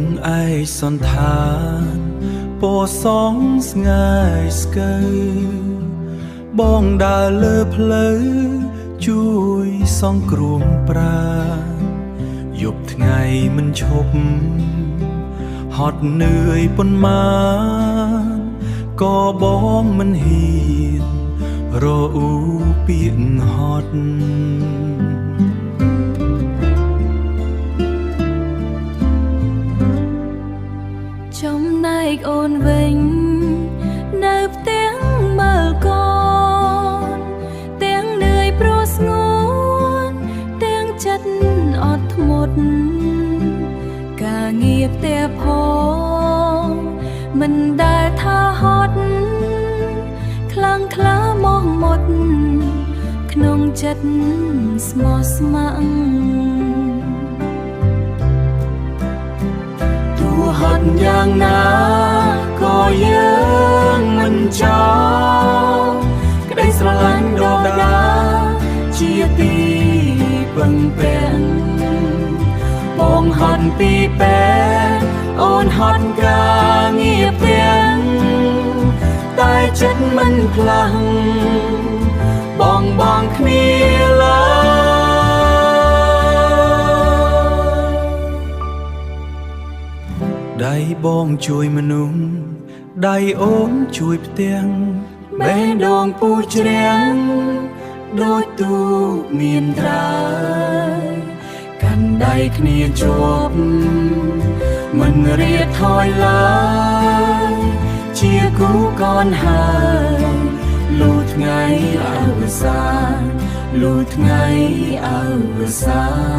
ងឯសន្តានពណ៌សងស្ងាយស្កូវបងដើរលើផ្លូវជួយសង្គ្រោះប្រាណយប់ថ្ងៃមិនឈប់ហត់នឿយប៉ុន្មានក៏បងមិនហ៊ានរអ៊ូពាក្យហត់ចំណែកអូនវិញនៅផ្ទាំងមើលកូនទាំងនឿយព្រោះស្ងួនទាំងចិត្តអត់ធ្មត់ការងារផ្ទះផងមិនដែលថាហត់ខ្លាំងក្លាមកមុតក្នុងចិត្តស្មោះស្ម័គ្រហត់យ៉ាងណាក៏យើងមិនចោលក្តីស្រឡាញ់ដដាជាទីពឹងពាក់បងហត់ពីពេកអូនហត់ការងារផ្ទះតែចិត្តមិនផ្លាំងបងគ្នាឡើយដៃបងជួយមនុស្សដៃអូនជួយផ្ទាំងបេះដូងពូជ្រាំងដូចទូកមានត្រើយកាន់ដៃគ្នាជាប់មិនរៀតថយឡើយជាគូកនហើយលុះថ្ងៃអវសានលុះថ្ងៃអវសាន